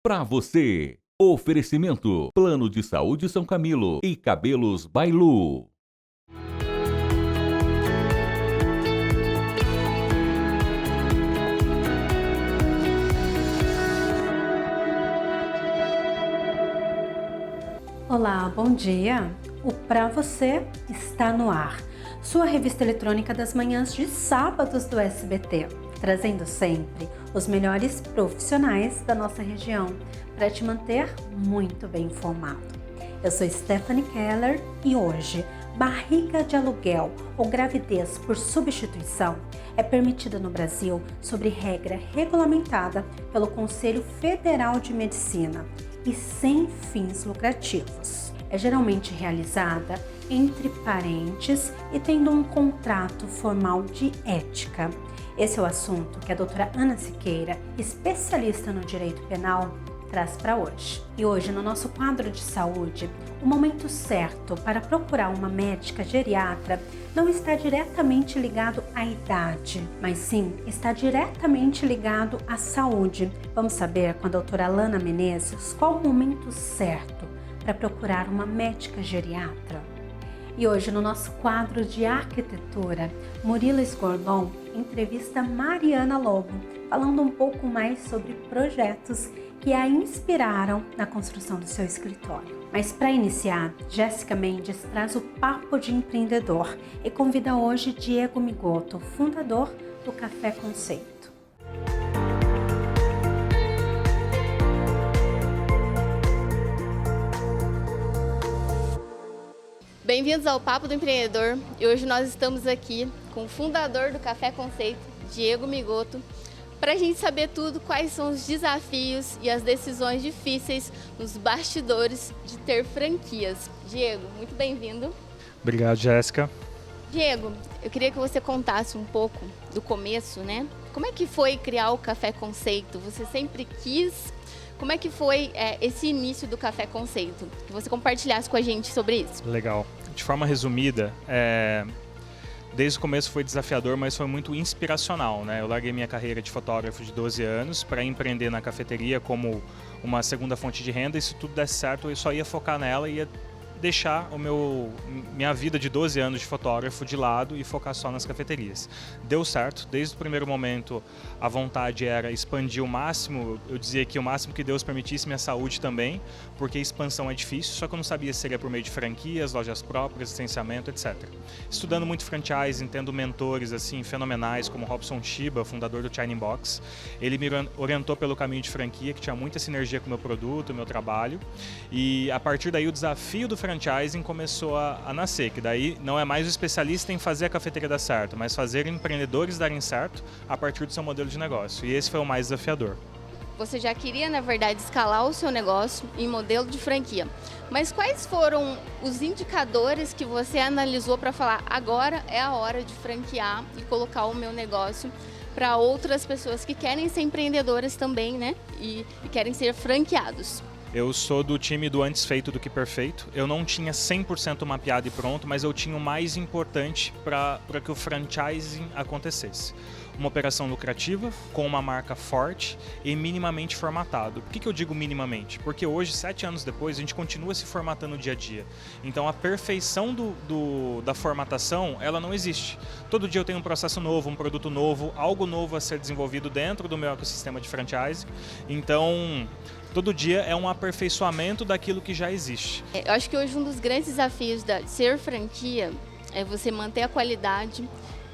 Para você, oferecimento Plano de Saúde São Camilo e Cabelos Bailu. Olá, bom dia! O Pra Você está no ar, sua revista eletrônica das manhãs de sábados do SBT, trazendo sempre os melhores profissionais da nossa região para te manter muito bem informado. Eu sou Stephanie Keller e hoje, barriga de aluguel ou gravidez por substituição é permitida no Brasil sobre regra regulamentada pelo Conselho Federal de Medicina e sem fins lucrativos. É geralmente realizada entre parentes e tendo um contrato formal de ética. Esse é o assunto que a doutora Ana Siqueira, especialista no direito penal, traz para hoje. E hoje, no nosso quadro de saúde, o momento certo para procurar uma médica geriatra não está diretamente ligado à idade, mas sim está diretamente ligado à saúde. Vamos saber com a doutora Alana Menezes qual o momento certo para procurar uma médica geriatra. E hoje, no nosso quadro de arquitetura, Murilo Esgordon entrevista Mariana Lobo, falando um pouco mais sobre projetos que a inspiraram na construção do seu escritório. Mas para iniciar, Jéssica Mendes traz o Papo de Empreendedor e convida hoje Diego Migoto, fundador do Café Conceito. Bem-vindos ao Papo do Empreendedor e hoje nós estamos aqui com o fundador do Café Conceito, Diego Migoto, para a gente saber tudo, quais são os desafios e as decisões difíceis nos bastidores de ter franquias. Diego, muito bem-vindo. Obrigado, Jéssica. Diego, eu queria que você contasse um pouco do começo, né? Como é que foi criar o Café Conceito? Você sempre quis? Como é que foi esse início do Café Conceito? Que você compartilhasse com a gente sobre isso. Legal. De forma resumida, desde o começo foi desafiador, mas foi muito inspiracional, né? Eu larguei minha carreira de fotógrafo de 12 anos para empreender na cafeteria como uma segunda fonte de renda. E se tudo desse certo, eu só ia focar nela e ia deixar minha vida de 12 anos de fotógrafo de lado e focar só nas cafeterias. Deu certo, desde o primeiro momento a vontade era expandir o máximo, eu dizia que o máximo que Deus permitisse, minha saúde também, porque expansão é difícil, só que eu não sabia se seria por meio de franquias, lojas próprias, licenciamento, etc. Estudando muito franchise, tendo mentores assim fenomenais como Robson Shiba, fundador do China Box, ele me orientou pelo caminho de franquia, que tinha muita sinergia com o meu produto, o meu trabalho, e a partir daí o desafio do franchising começou a nascer, que daí não é mais o especialista em fazer a cafeteria dar certo, mas fazer empreendedores darem certo a partir do seu modelo de negócio. E esse foi o mais desafiador. Você já queria, na verdade, escalar o seu negócio em modelo de franquia. Mas quais foram os indicadores que você analisou para falar agora é a hora de franquear e colocar o meu negócio para outras pessoas que querem ser empreendedoras também, né? E querem ser franqueados? Eu sou do time do antes feito do que perfeito. Eu não tinha 100% mapeado e pronto, mas eu tinha o mais importante para que o franchising acontecesse. Uma operação lucrativa, com uma marca forte e minimamente formatado. Por que eu digo minimamente? Porque hoje, 7 anos depois, a gente continua se formatando dia a dia. Então a perfeição da formatação, ela não existe. Todo dia eu tenho um processo novo, um produto novo, algo novo a ser desenvolvido dentro do meu ecossistema de franchise. Então, todo dia é um aperfeiçoamento daquilo que já existe. Eu acho que hoje um dos grandes desafios de ser franquia é você manter a qualidade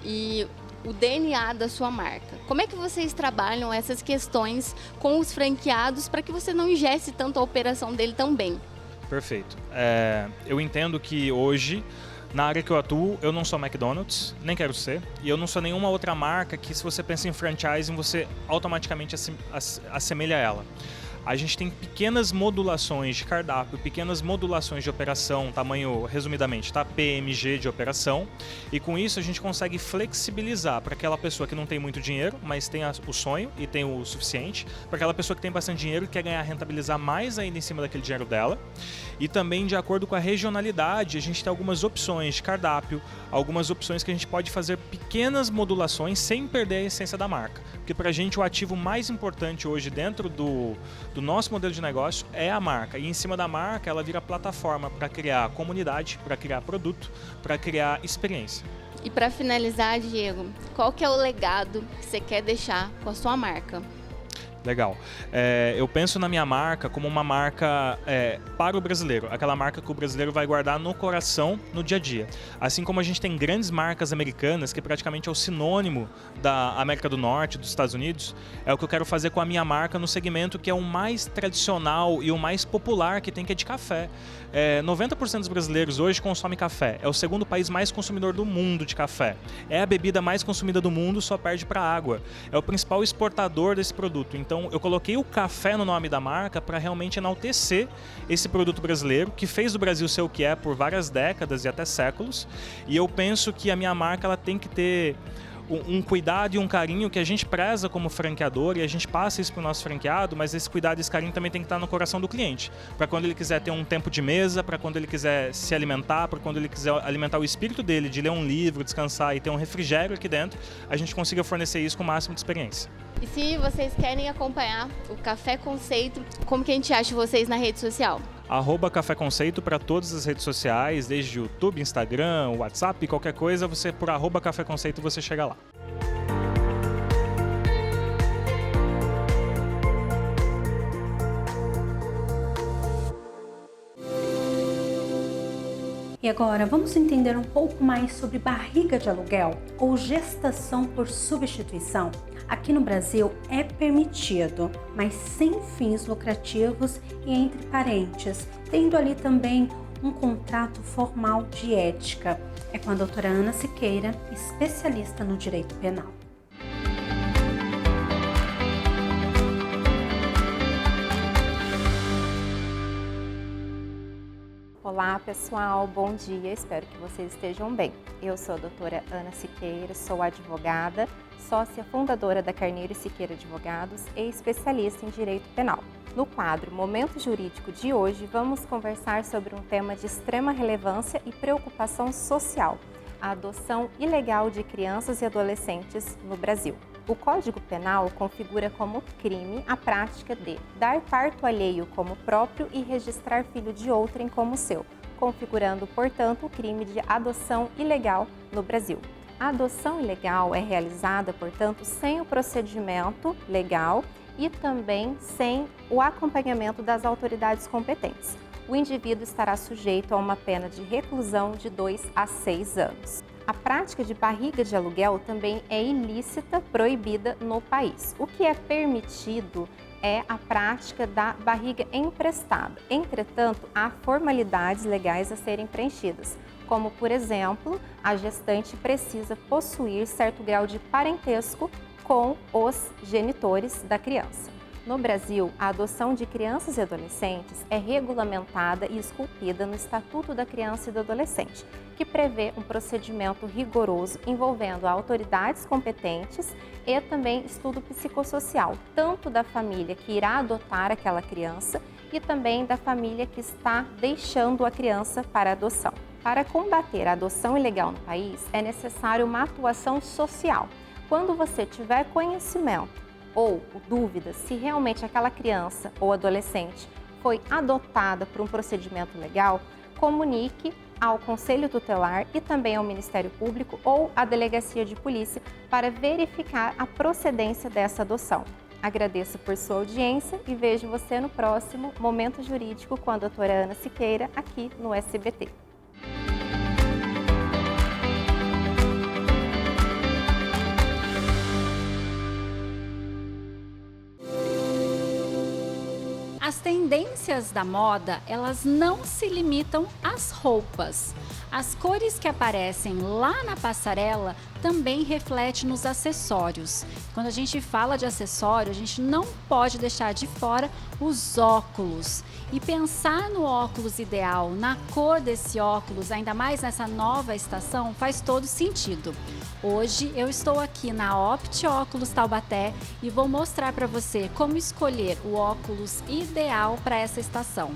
e o DNA da sua marca. Como é que vocês trabalham essas questões com os franqueados para que você não ingesse tanto a operação dele também? Perfeito. Eu entendo que hoje, na área que eu atuo, eu não sou McDonald's, nem quero ser, e eu não sou nenhuma outra marca que, se você pensa em franchising, você automaticamente assemelha a ela. A gente tem pequenas modulações de cardápio, pequenas modulações de operação, tamanho, resumidamente, tá? PMG de operação, e com isso a gente consegue flexibilizar para aquela pessoa que não tem muito dinheiro, mas tem o sonho e tem o suficiente, para aquela pessoa que tem bastante dinheiro e quer ganhar, rentabilizar mais ainda em cima daquele dinheiro dela, e também de acordo com a regionalidade, a gente tem algumas opções de cardápio, algumas opções que a gente pode fazer pequenas modulações sem perder a essência da marca. Porque para a gente o ativo mais importante hoje dentro do nosso modelo de negócio é a marca. E em cima da marca ela vira plataforma para criar comunidade, para criar produto, para criar experiência. E para finalizar, Diego, qual que é o legado que você quer deixar com a sua marca? Legal. Eu penso na minha marca como uma marca para o brasileiro, aquela marca que o brasileiro vai guardar no coração, no dia a dia. Assim como a gente tem grandes marcas americanas, que praticamente é o sinônimo da América do Norte, dos Estados Unidos, é o que eu quero fazer com a minha marca no segmento que é o mais tradicional e o mais popular que tem, que é de café. 90% dos brasileiros hoje consomem café. É o segundo país mais consumidor do mundo de café. É a bebida mais consumida do mundo, só perde para a água. É o principal exportador desse produto. Então, eu coloquei o café no nome da marca para realmente enaltecer esse produto brasileiro, que fez do Brasil ser o que é por várias décadas e até séculos. E eu penso que a minha marca ela tem que ter um cuidado e um carinho que a gente preza como franqueador, e a gente passa isso para o nosso franqueado, mas esse cuidado e esse carinho também tem que estar no coração do cliente, para quando ele quiser ter um tempo de mesa, para quando ele quiser se alimentar, para quando ele quiser alimentar o espírito dele, de ler um livro, descansar e ter um refrigério aqui dentro, a gente consiga fornecer isso com o máximo de experiência. E se vocês querem acompanhar o Café Conceito, como que a gente acha vocês na rede social? @Café Conceito para todas as redes sociais, desde YouTube, Instagram, WhatsApp, qualquer coisa, você por @Café Conceito você chega lá. E agora vamos entender um pouco mais sobre barriga de aluguel ou gestação por substituição. Aqui no Brasil é permitido, mas sem fins lucrativos e entre parentes, tendo ali também um contrato formal de ética. É com a doutora Ana Siqueira, especialista no direito penal. Olá pessoal, bom dia, espero que vocês estejam bem. Eu sou a doutora Ana Siqueira, sou advogada, sócia fundadora da Carneiro e Siqueira Advogados e especialista em direito penal. No quadro Momento Jurídico de hoje, vamos conversar sobre um tema de extrema relevância e preocupação social, a adoção ilegal de crianças e adolescentes no Brasil. O Código Penal configura como crime a prática de dar parto alheio como próprio e registrar filho de outrem como seu, configurando, portanto, o crime de adoção ilegal no Brasil. A adoção ilegal é realizada, portanto, sem o procedimento legal e também sem o acompanhamento das autoridades competentes. O indivíduo estará sujeito a uma pena de reclusão de 2 a 6 anos. A prática de barriga de aluguel também é ilícita, proibida no país. O que é permitido é a prática da barriga emprestada. Entretanto, há formalidades legais a serem preenchidas, como, por exemplo, a gestante precisa possuir certo grau de parentesco com os genitores da criança. No Brasil, a adoção de crianças e adolescentes é regulamentada e esculpida no Estatuto da Criança e do Adolescente, que prevê um procedimento rigoroso envolvendo autoridades competentes e também estudo psicossocial, tanto da família que irá adotar aquela criança e também da família que está deixando a criança para adoção. Para combater a adoção ilegal no país, é necessário uma atuação social. Quando você tiver conhecimento ou dúvidas se realmente aquela criança ou adolescente foi adotada por um procedimento legal, comunique ao Conselho Tutelar e também ao Ministério Público ou à Delegacia de Polícia para verificar a procedência dessa adoção. Agradeço por sua audiência e vejo você no próximo Momento Jurídico com a doutora Ana Siqueira, aqui no SBT. As tendências da moda, elas não se limitam às roupas. As cores que aparecem lá na passarela também refletem nos acessórios. Quando a gente fala de acessório, a gente não pode deixar de fora os óculos. E pensar no óculos ideal, na cor desse óculos, ainda mais nessa nova estação, faz todo sentido. Hoje eu estou aqui na Opt Óculos Taubaté e vou mostrar para você como escolher o óculos ideal para essa estação.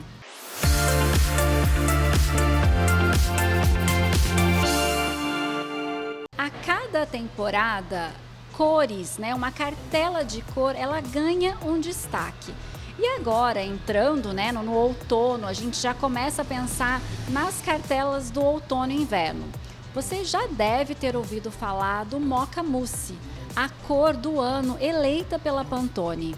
A cada temporada cores, né? Uma cartela de cor, ela ganha um destaque. E agora, entrando, né, no outono, a gente já começa a pensar nas cartelas do outono e inverno. Você já deve ter ouvido falar do Mocha Mousse, a cor do ano eleita pela Pantone.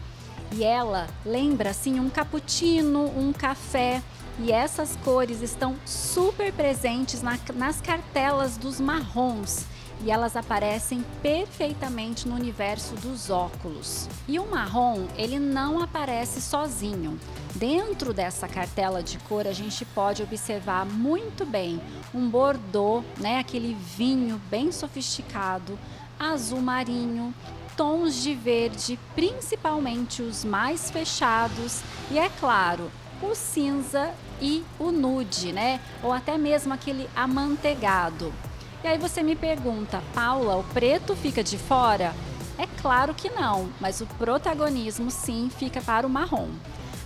E ela lembra, assim, um cappuccino, um café. E essas cores estão super presentes nas cartelas dos marrons. E elas aparecem perfeitamente no universo dos óculos. E o marrom, ele não aparece sozinho. Dentro dessa cartela de cor, a gente pode observar muito bem um bordeaux, né, aquele vinho bem sofisticado, azul marinho, tons de verde, principalmente os mais fechados, e é claro, o cinza e o nude, né? Ou até mesmo aquele amanteigado. E aí você me pergunta, Paula, o preto fica de fora? É claro que não, mas o protagonismo sim fica para o marrom.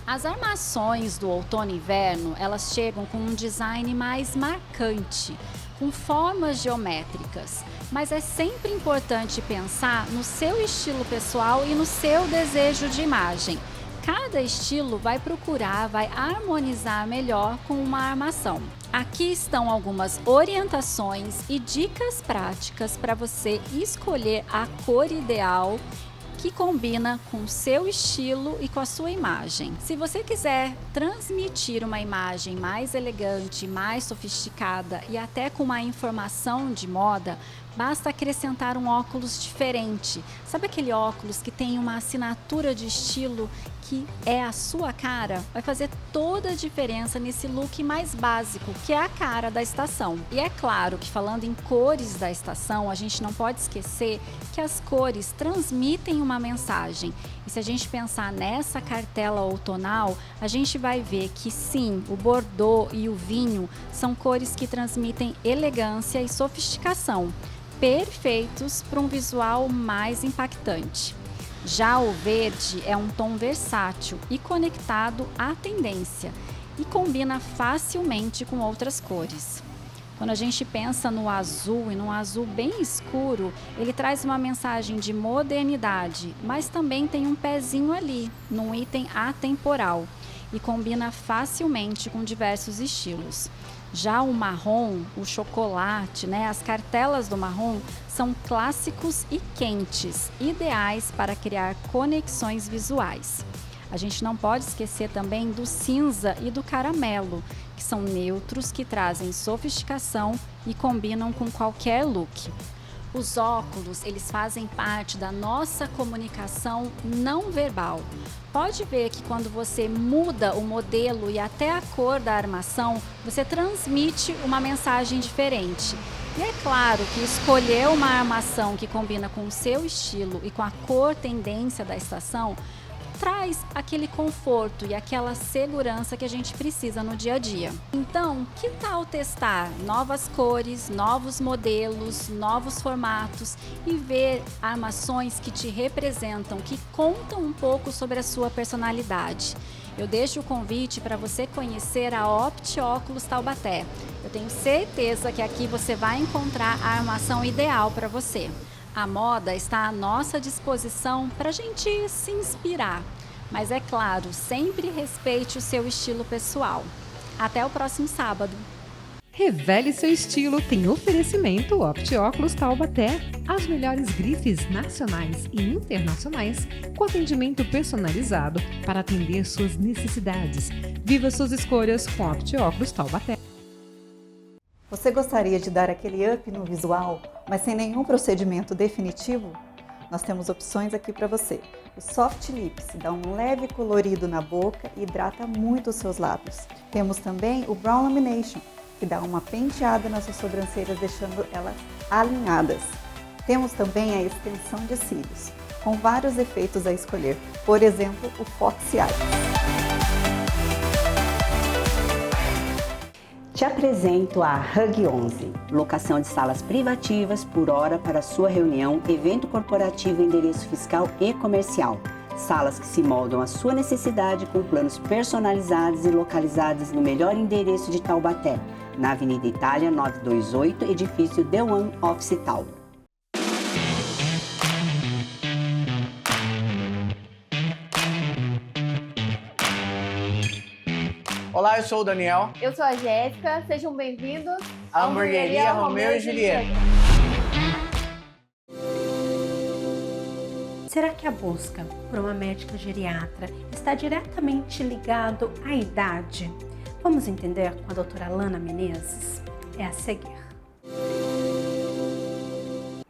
As armações do outono e inverno, elas chegam com um design mais marcante, com formas geométricas, mas é sempre importante pensar no seu estilo pessoal e no seu desejo de imagem. Cada estilo vai harmonizar melhor com uma armação. Aqui estão algumas orientações e dicas práticas para você escolher a cor ideal que combina com o seu estilo e com a sua imagem. Se você quiser transmitir uma imagem mais elegante, mais sofisticada e até com uma informação de moda, basta acrescentar um óculos diferente. Sabe aquele óculos que tem uma assinatura de estilo que é a sua cara? Vai fazer toda a diferença nesse look mais básico, que é a cara da estação. E é claro que falando em cores da estação, a gente não pode esquecer que as cores transmitem uma mensagem. E se a gente pensar nessa cartela outonal, a gente vai ver que sim, o bordeaux e o vinho são cores que transmitem elegância e sofisticação, perfeitos para um visual mais impactante. Já o verde é um tom versátil e conectado à tendência e combina facilmente com outras cores. Quando a gente pensa no azul e num azul bem escuro, ele traz uma mensagem de modernidade, mas também tem um pezinho ali, num item atemporal e combina facilmente com diversos estilos. Já o marrom, o chocolate, né, as cartelas do marrom são clássicos e quentes, ideais para criar conexões visuais. A gente não pode esquecer também do cinza e do caramelo, que são neutros, que trazem sofisticação e combinam com qualquer look. Os óculos, eles fazem parte da nossa comunicação não verbal. Pode ver que quando você muda o modelo e até a cor da armação, você transmite uma mensagem diferente. E é claro que escolher uma armação que combina com o seu estilo e com a cor tendência da estação traz aquele conforto e aquela segurança que a gente precisa no dia a dia. Então, que tal testar novas cores, novos modelos, novos formatos e ver armações que te representam, que contam um pouco sobre a sua personalidade? Eu deixo o convite para você conhecer a Opti-Óculos Taubaté. Eu tenho certeza que aqui você vai encontrar a armação ideal para você. A moda está à nossa disposição para a gente se inspirar. Mas é claro, sempre respeite o seu estilo pessoal. Até o próximo sábado. Revele seu estilo, tem oferecimento Opti-Óculos Taubaté. As melhores grifes nacionais e internacionais com atendimento personalizado para atender suas necessidades. Viva suas escolhas com Opti-Óculos Taubaté. Você gostaria de dar aquele up no visual, mas sem nenhum procedimento definitivo? Nós temos opções aqui para você. O Soft Lips dá um leve colorido na boca e hidrata muito os seus lábios. Temos também o Brow Lamination, que dá uma penteada nas suas sobrancelhas, deixando elas alinhadas. Temos também a extensão de cílios, com vários efeitos a escolher. Por exemplo, o Foxy Eyes. Te apresento a Hug 11, locação de salas privativas por hora para sua reunião, evento corporativo, endereço fiscal e comercial. Salas que se moldam à sua necessidade com planos personalizados e localizadas no melhor endereço de Taubaté, na Avenida Itália 928, edifício The One Office Tal. Olá, eu sou o Daniel. Eu sou a Jéssica, sejam bem-vindos à Hamburgueria Romeu e Julieta. Será que a busca por uma médica geriatra está diretamente ligado à idade? Vamos entender com a doutora Lana Menezes? É a seguir.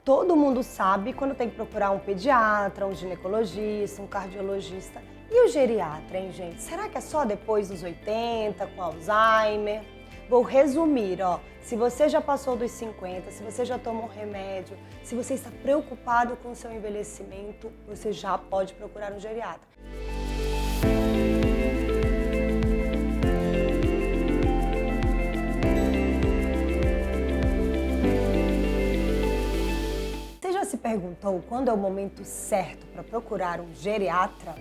Todo mundo sabe quando tem que procurar um pediatra, um ginecologista, um cardiologista. E o geriatra, hein, gente? Será que é só depois dos 80, com Alzheimer? Vou resumir, ó. Se você já passou dos 50, se você já tomou um remédio, se você está preocupado com o seu envelhecimento, você já pode procurar um geriatra. Você já se perguntou quando é o momento certo para procurar um geriatra?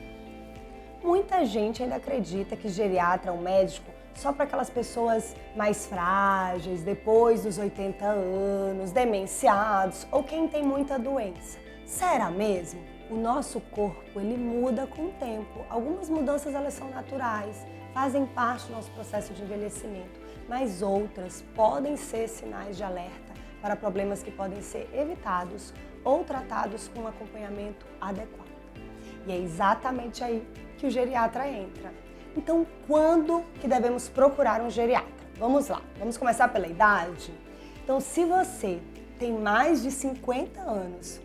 Muita gente ainda acredita que geriatra é um médico só para aquelas pessoas mais frágeis, depois dos 80 anos, demenciados ou quem tem muita doença. Será mesmo? O nosso corpo, ele muda com o tempo. Algumas mudanças, elas são naturais, fazem parte do nosso processo de envelhecimento, mas outras podem ser sinais de alerta para problemas que podem ser evitados ou tratados com um acompanhamento adequado. E é exatamente aí que o geriatra entra. Então, quando que devemos procurar um geriatra? Vamos lá, vamos começar pela idade? Então, se você tem mais de 50 anos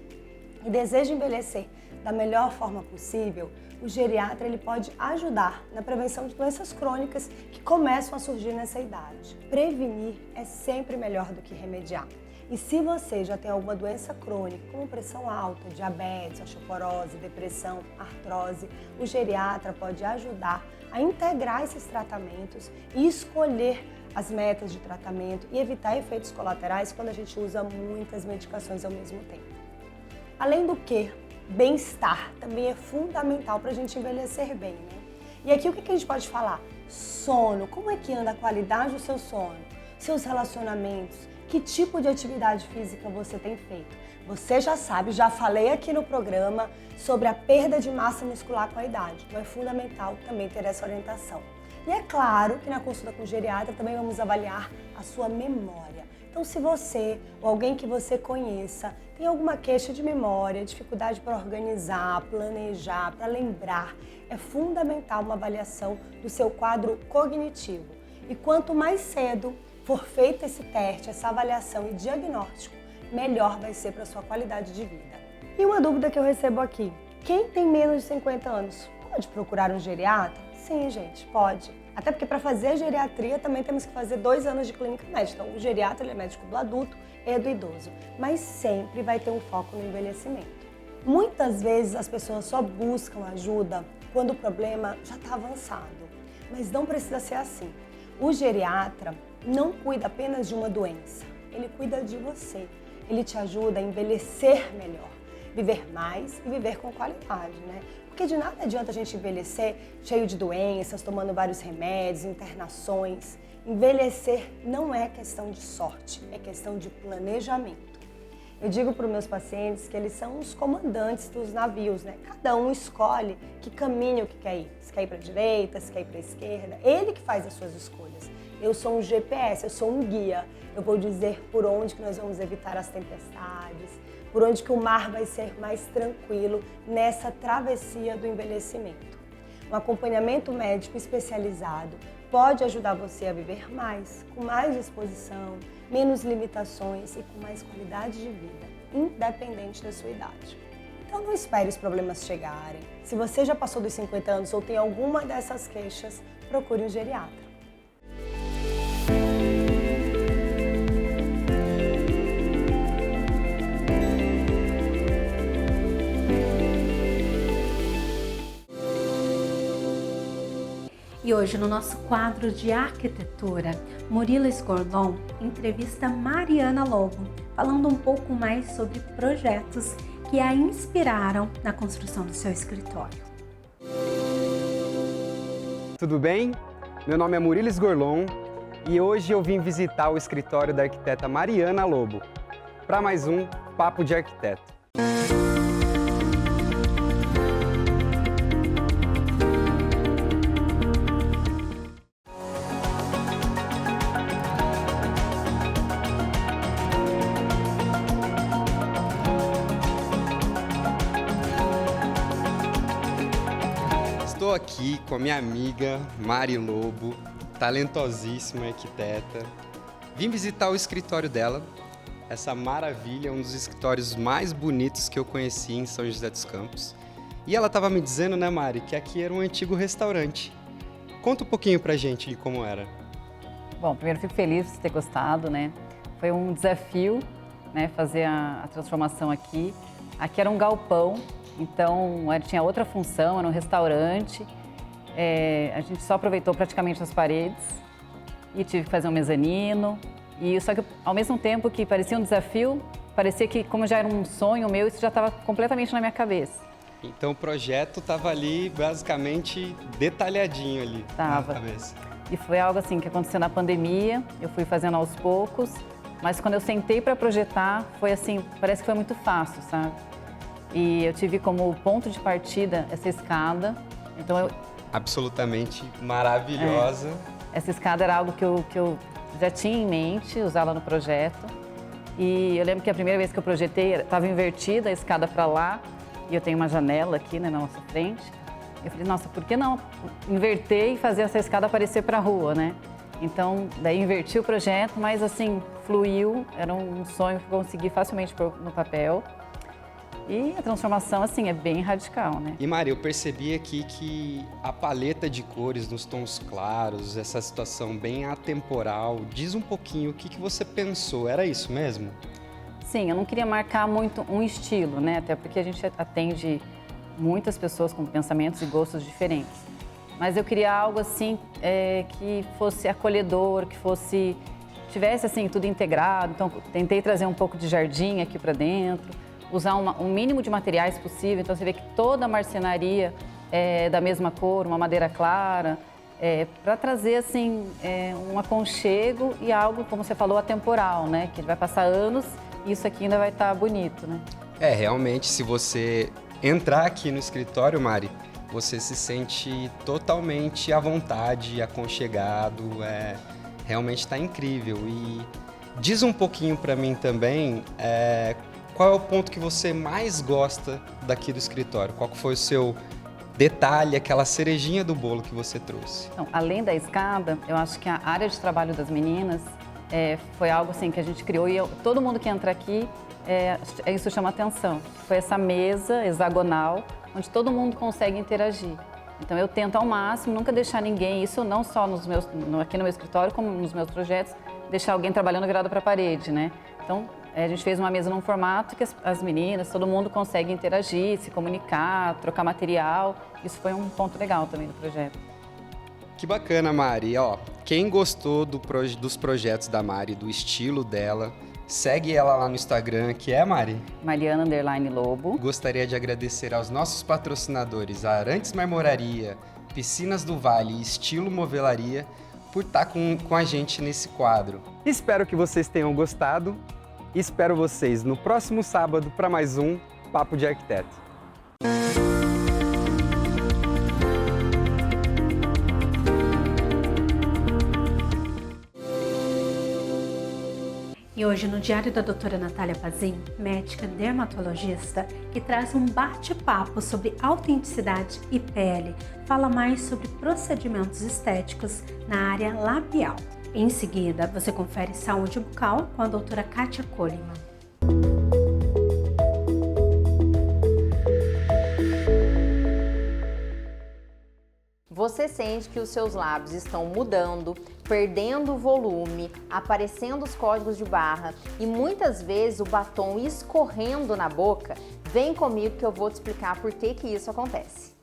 e deseja envelhecer da melhor forma possível, o geriatra ele pode ajudar na prevenção de doenças crônicas que começam a surgir nessa idade. Prevenir é sempre melhor do que remediar. E se você já tem alguma doença crônica, como pressão alta, diabetes, osteoporose, depressão, artrose, o geriatra pode ajudar a integrar esses tratamentos e escolher as metas de tratamento e evitar efeitos colaterais quando a gente usa muitas medicações ao mesmo tempo. Além do que, bem-estar também é fundamental para a gente envelhecer bem, né? E aqui o que a gente pode falar? Sono, como é que anda a qualidade do seu sono? Seus relacionamentos? Que tipo de atividade física você tem feito? Você já sabe, já falei aqui no programa sobre a perda de massa muscular com a idade. Então é fundamental também ter essa orientação. E é claro que na consulta com o geriatra também vamos avaliar a sua memória. Então se você ou alguém que você conheça tem alguma queixa de memória, dificuldade para organizar, planejar, para lembrar, é fundamental uma avaliação do seu quadro cognitivo. E quanto mais cedo for feito esse teste, essa avaliação e diagnóstico, melhor vai ser para a sua qualidade de vida. E uma dúvida que eu recebo aqui, quem tem menos de 50 anos pode procurar um geriatra? Sim, gente, pode. Até porque para fazer a geriatria também temos que fazer 2 anos de clínica médica. Então o geriatra ele é médico do adulto e do idoso, mas sempre vai ter um foco no envelhecimento. Muitas vezes as pessoas só buscam ajuda quando o problema já está avançado, mas não precisa ser assim. O geriatra não cuida apenas de uma doença, ele cuida de você. Ele te ajuda a envelhecer melhor, viver mais e viver com qualidade, né? Porque de nada adianta a gente envelhecer cheio de doenças, tomando vários remédios, internações. Envelhecer não é questão de sorte, é questão de planejamento. Eu digo para os meus pacientes que eles são os comandantes dos navios, né? Cada um escolhe que caminho que quer ir. Se quer ir para a direita, se quer ir para a esquerda. Ele que faz as suas escolhas. Eu sou um GPS, eu sou um guia. Eu vou dizer por onde que nós vamos evitar as tempestades, por onde que o mar vai ser mais tranquilo nessa travessia do envelhecimento. Um acompanhamento médico especializado pode ajudar você a viver mais, com mais disposição, menos limitações e com mais qualidade de vida, independente da sua idade. Então não espere os problemas chegarem. Se você já passou dos 50 anos ou tem alguma dessas queixas, procure um geriatra. E hoje, no nosso quadro de arquitetura, Murilo Sgorlon entrevista Mariana Lobo, falando um pouco mais sobre projetos que a inspiraram na construção do seu escritório. Tudo bem? Meu nome é Murilo Sgorlon e hoje eu vim visitar o escritório da arquiteta Mariana Lobo para mais um Papo de Arquiteto. aqui com a minha amiga Mari Lobo, talentosíssima arquiteta. Vim visitar o escritório dela, essa maravilha, um dos escritórios mais bonitos que eu conheci em São José dos Campos. E ela estava me dizendo, né, Mari, que aqui era um antigo restaurante. Conta um pouquinho pra gente de como era. Bom, primeiro fico feliz de ter gostado, né? Foi um desafio, né, fazer a transformação aqui. Aqui era um galpão, então tinha outra função, era um restaurante. A gente só aproveitou praticamente as paredes e tive que fazer um mezanino. Só que ao mesmo tempo que parecia um desafio, parecia que como já era um sonho meu, isso já estava completamente na minha cabeça. Então o projeto estava ali basicamente detalhadinho ali na cabeça. E foi algo assim que aconteceu na pandemia, eu fui fazendo aos poucos, mas quando eu sentei para projetar, foi assim, parece que foi muito fácil, sabe? E eu tive como ponto de partida essa escada, então absolutamente maravilhosa. Essa escada era algo que eu já tinha em mente, usá-la no projeto. E eu lembro que a primeira vez que eu projetei, estava invertida a escada para lá, e eu tenho uma janela aqui, né, na nossa frente. Eu falei, nossa, por que não inverter e fazer essa escada aparecer para a rua, né? Então, daí inverti o projeto, mas assim, fluiu, era um sonho que eu consegui facilmente pôr no papel. E a transformação, assim, é bem radical, né? E Mari, eu percebi aqui que a paleta de cores nos tons claros, essa situação bem atemporal, diz um pouquinho o que você pensou, era isso mesmo? Sim, eu não queria marcar muito um estilo, né? Até porque a gente atende muitas pessoas com pensamentos e gostos diferentes. Mas eu queria algo assim que fosse acolhedor, que tivesse assim tudo integrado. Então tentei trazer um pouco de jardim aqui para dentro, usar um mínimo de materiais possível. Então você vê que toda a marcenaria é da mesma cor, uma madeira clara, para trazer assim um aconchego e algo, como você falou, atemporal, né? Que vai passar anos. Isso aqui ainda vai estar bonito, né? Realmente, se você entrar aqui no escritório, Mari, você se sente totalmente à vontade, aconchegado, realmente está incrível. E diz um pouquinho para mim também, qual é o ponto que você mais gosta daqui do escritório? Qual que foi o seu detalhe, aquela cerejinha do bolo que você trouxe? Então, além da escada, eu acho que a área de trabalho das meninas foi algo assim que a gente criou e todo mundo que entra aqui, isso chama atenção. Foi essa mesa hexagonal onde todo mundo consegue interagir. Então eu tento ao máximo nunca deixar ninguém, isso não só aqui no meu escritório, como nos meus projetos, deixar alguém trabalhando virado para a parede, né? Então a gente fez uma mesa num formato que as meninas, todo mundo consegue interagir, se comunicar, trocar material. Isso foi um ponto legal também do projeto. Que bacana, Mari. Quem gostou dos projetos da Mari, do estilo dela, segue ela lá no Instagram, que é, Mari? Mariana_Lobo. Gostaria de agradecer aos nossos patrocinadores, a Arantes Marmoraria, Piscinas do Vale e Estilo Movelaria, por estar com a gente nesse quadro. Espero que vocês tenham gostado e espero vocês no próximo sábado para mais um Papo de Arquiteto. E hoje no Diário da doutora Natália Pazin, médica dermatologista, que traz um bate-papo sobre autenticidade e pele, fala mais sobre procedimentos estéticos na área labial. Em seguida, você confere saúde bucal com a doutora Kátia Koliman. Você sente que os seus lábios estão mudando, perdendo volume, aparecendo os códigos de barra e muitas vezes o batom escorrendo na boca? Vem comigo que eu vou te explicar por que isso acontece.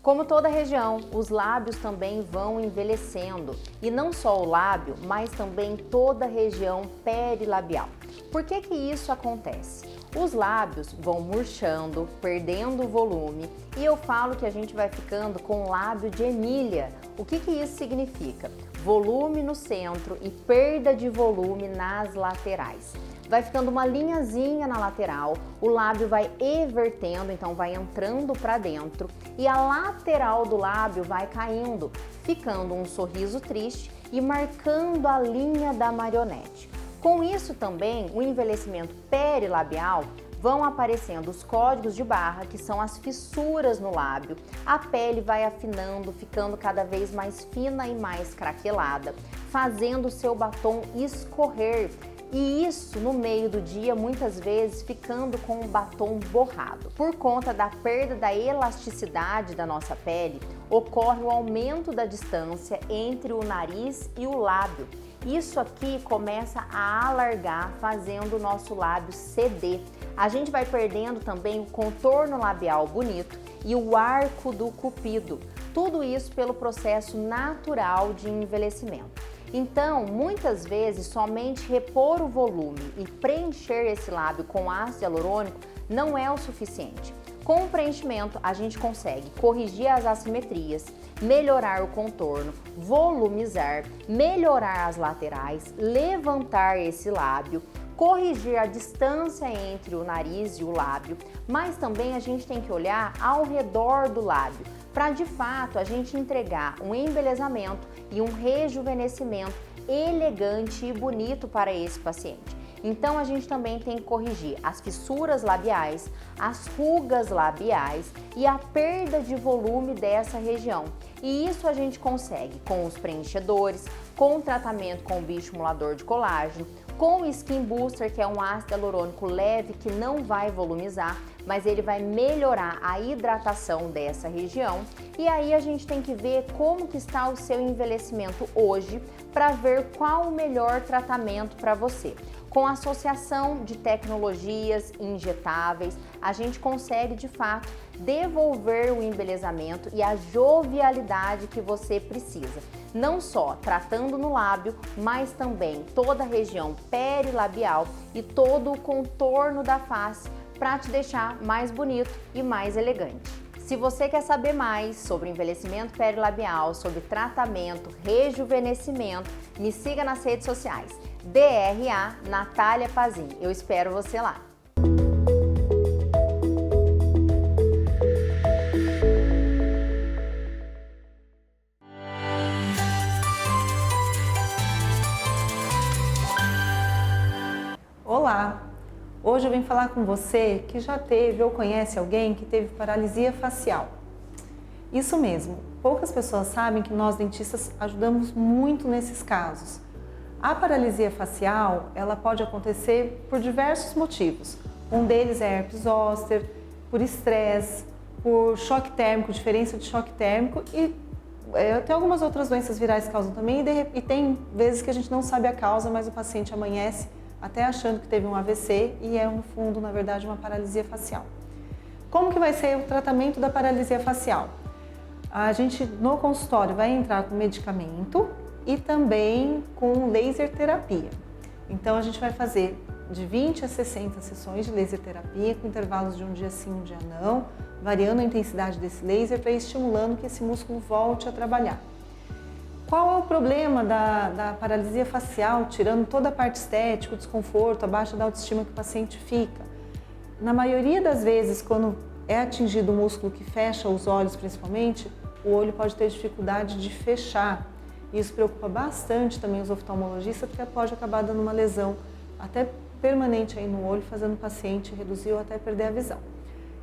Como toda região, os lábios também vão envelhecendo. E não só o lábio, mas também toda a região perilabial. Por que isso acontece? Os lábios vão murchando, perdendo o volume e eu falo que a gente vai ficando com lábio de Emília. O que isso significa? Volume no centro e perda de volume nas laterais. Vai ficando uma linhazinha na lateral, o lábio vai evertendo, então vai entrando para dentro e a lateral do lábio vai caindo, ficando um sorriso triste e marcando a linha da marionete. Com isso também, o envelhecimento perilabial vão aparecendo os códigos de barra, que são as fissuras no lábio. A pele vai afinando, ficando cada vez mais fina e mais craquelada, fazendo o seu batom escorrer. E isso no meio do dia, muitas vezes ficando com o batom borrado. Por conta da perda da elasticidade da nossa pele, ocorre o aumento da distância entre o nariz e o lábio. Isso aqui começa a alargar, fazendo o nosso lábio ceder. A gente vai perdendo também o contorno labial bonito e o arco do cupido. Tudo isso pelo processo natural de envelhecimento. Então, muitas vezes, somente repor o volume e preencher esse lábio com ácido hialurônico não é o suficiente. Com o preenchimento, a gente consegue corrigir as assimetrias, melhorar o contorno, volumizar, melhorar as laterais, levantar esse lábio, corrigir a distância entre o nariz e o lábio, mas também a gente tem que olhar ao redor do lábio, para de fato a gente entregar um embelezamento e um rejuvenescimento elegante e bonito para esse paciente. Então a gente também tem que corrigir as fissuras labiais, as rugas labiais e a perda de volume dessa região. E isso a gente consegue com os preenchedores, com o tratamento com o bioestimulador de colágeno, com o Skin Booster, que é um ácido hialurônico leve que não vai volumizar, mas ele vai melhorar a hidratação dessa região. E aí a gente tem que ver como que está o seu envelhecimento hoje para ver qual o melhor tratamento para você. Com a associação de tecnologias injetáveis, a gente consegue de fato devolver o embelezamento e a jovialidade que você precisa. Não só tratando no lábio, mas também toda a região perilabial e todo o contorno da face para te deixar mais bonito e mais elegante. Se você quer saber mais sobre envelhecimento perilabial, sobre tratamento, rejuvenescimento, me siga nas redes sociais. DRA Natália Pazin. Eu espero você lá. Olá! Hoje eu vim falar com você que já teve ou conhece alguém que teve paralisia facial. Isso mesmo, poucas pessoas sabem que nós dentistas ajudamos muito nesses casos. A paralisia facial, ela pode acontecer por diversos motivos. Um deles é herpes zoster, por estresse, por choque térmico, diferença de choque térmico e tem algumas outras doenças virais que causam também e tem vezes que a gente não sabe a causa, mas o paciente amanhece até achando que teve um AVC e é no fundo, na verdade, uma paralisia facial. Como que vai ser o tratamento da paralisia facial? A gente no consultório vai entrar com medicamento e também com laser terapia. Então a gente vai fazer de 20 a 60 sessões de laser terapia, com intervalos de um dia sim, um dia não, variando a intensidade desse laser para ir estimulando que esse músculo volte a trabalhar. Qual é o problema da paralisia facial, tirando toda a parte estética, o desconforto, a baixa da autoestima que o paciente fica? Na maioria das vezes, quando é atingido o músculo que fecha os olhos principalmente, o olho pode ter dificuldade de fechar. Isso preocupa bastante também os oftalmologistas, porque pode acabar dando uma lesão até permanente aí no olho, fazendo o paciente reduzir ou até perder a visão.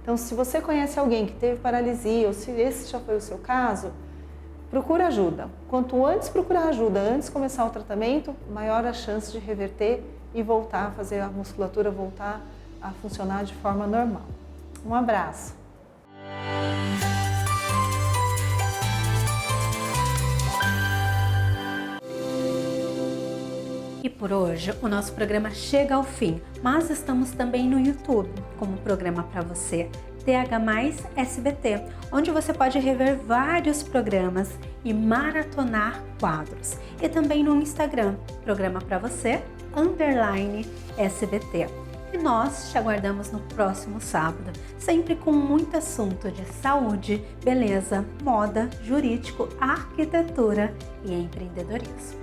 Então, se você conhece alguém que teve paralisia, ou se esse já foi o seu caso, procura ajuda. Quanto antes procurar ajuda, antes de começar o tratamento, maior a chance de reverter e voltar a fazer a musculatura voltar a funcionar de forma normal. Um abraço! E por hoje o nosso programa chega ao fim, mas estamos também no YouTube como programa para você, TH+ SBT, onde você pode rever vários programas e maratonar quadros. E também no Instagram, programa para você, _SBT. E nós te aguardamos no próximo sábado, sempre com muito assunto de saúde, beleza, moda, jurídico, arquitetura e empreendedorismo.